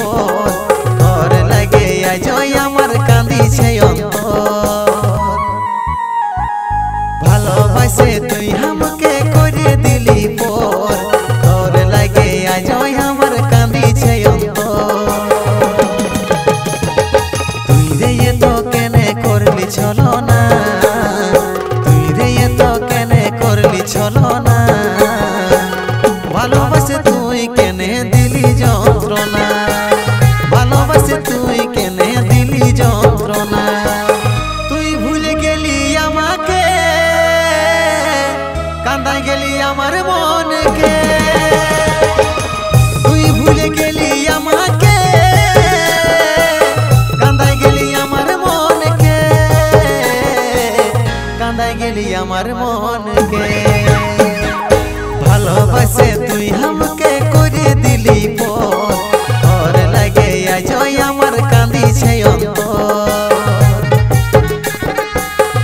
পর তোর লাগে আজ আমার কান্দিছে অন্তর ভালোবাসে তুই আমাকে করে দিলি পর তোর লাগে আজ আমার কান্দিছে অন্তর তুই রে তো কেনে করলি চলো না তুই রে তো কেনে করলি চলো না ভালোবাসে তুই কেনে দিলি যন্ত্রণা ভালোবাসে তুই কেনে দিলি যন্ত্রণা তুই ভুলে গেলি আমাকে কাঁদাই গেলি আমার মনকে তুই ভুলে গেলি আমাকে কাঁদাই গেলি আমার মনকে কাঁদাই গেলি আমার মনকে ভালোবাসে তুই আমাকে করে দিলি পর তোর লাগে আজ আমার কান্দিছে অন্তর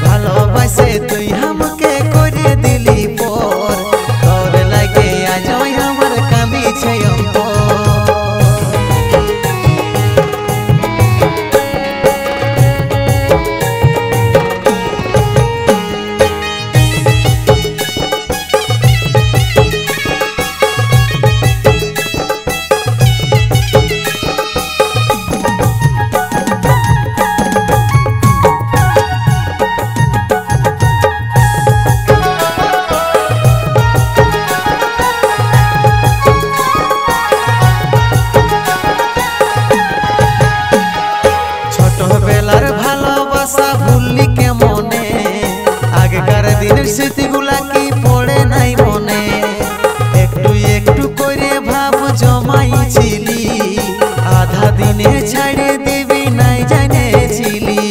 ভালোবাসে তুই আমাকে করে দিলি পর তোর লাগে আজ আমার কান্দিছে অন্তর ছোটবেলার ভালোবাসা ভুললি কেমনে আগেকার দিনের স্মৃতিগুলা কি পড়ে নাই মনে একটু একটু করে ভাব জমাইছিলি আধা দিনে ছাড়ে দিবি নাই জানেছিলি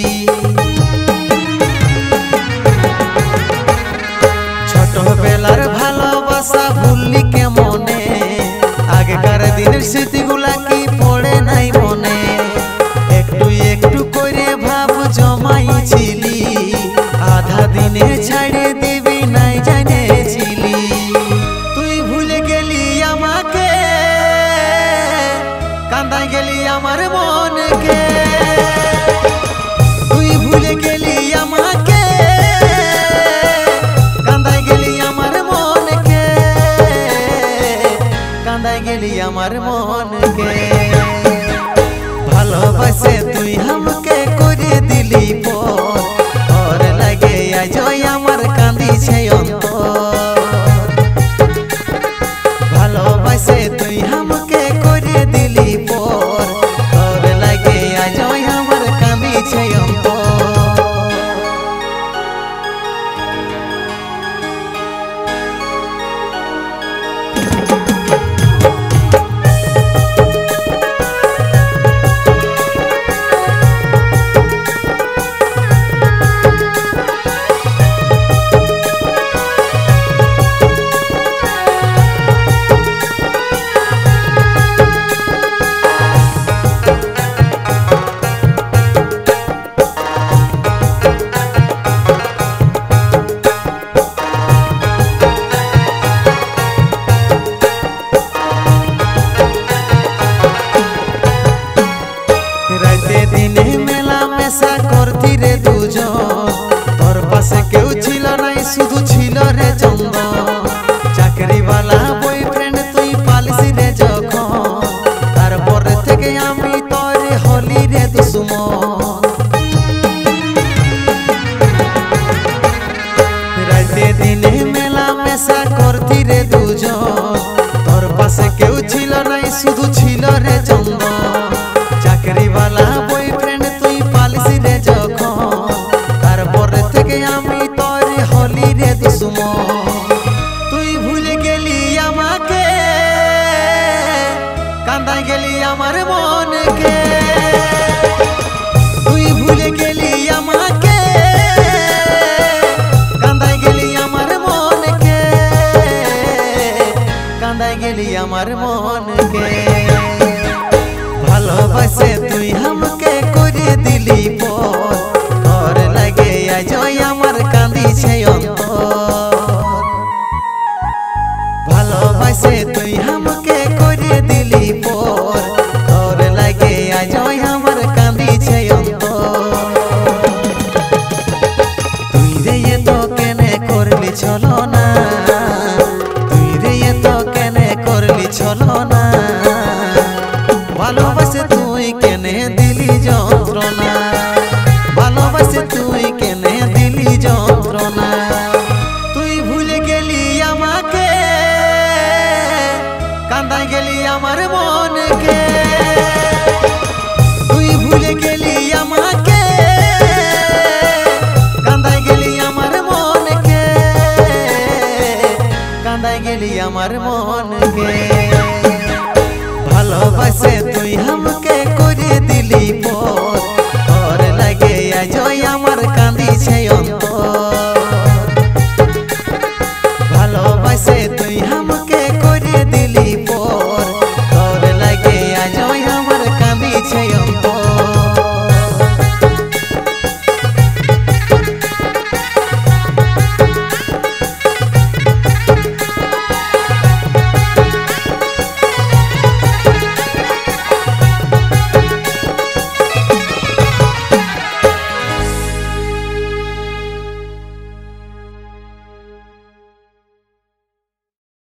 ছোটবেলার ভালোবাসা ভুললি কেমনে আগেকার দিনের স্মৃতিগুলা কি পড়ে নাই মনে একটু একটু করে ভাব জমাইছিলি আধা দিনে ছাড়ে দিবি নাই জানেছিলি তুই ভুলে গেলি আমাকে কাঁদাই গেলি আমার মনকে তুই ভুলে গেলি আমাকে কাঁদাই গেলি আমার মনকে কাঁদাই গেলি আমার মনকে ভালোবাসে তুই আমাকে করে দিলি পর তোর লাগে আজ আমার কান্দিছে অন্তর ভালোবাসে তুই আমাকে করে দিলি পর তোর লাগে আজ আমার কান্দিছে অন্তর রাতে দিনে মেলা মেশা করতি রে দুজন তোর পাশে কেউ ছিল নাই শুধু ছিল রে চন্দন চাকরিওয়ালা বয়ফ্রেন্ড তুই পালিসি রে যখন তারপরে থেকে আমি তোর হলি রে দুশ্মন রাতে দিনে মেলা মেশা করতি রে দুজন তোর পাশে কেউ ছিল নাই শুধু ছিল রে চন্দন চাকরিওয়ালা বয়ফ্রেন্ড তুই পালিসি রে যখন তারপরে থেকে আমি তোর হলি রে দুশ্মন তুই ভুলে গেলি আমাকে কাঁদাই গেলি আমার মনকে তুই ভুলে গেলি আমাকে কাঁদাই গেলি আমার মনকে কাঁদাই গেলি আমার মনকে ভালোবাসে তুই আমাকে করে দিলি পর তোর লাগে আজ আমার কান্দিছে অন্তর ভালোবাসে তুই আমাকে করে দিলি পর তোর কেনে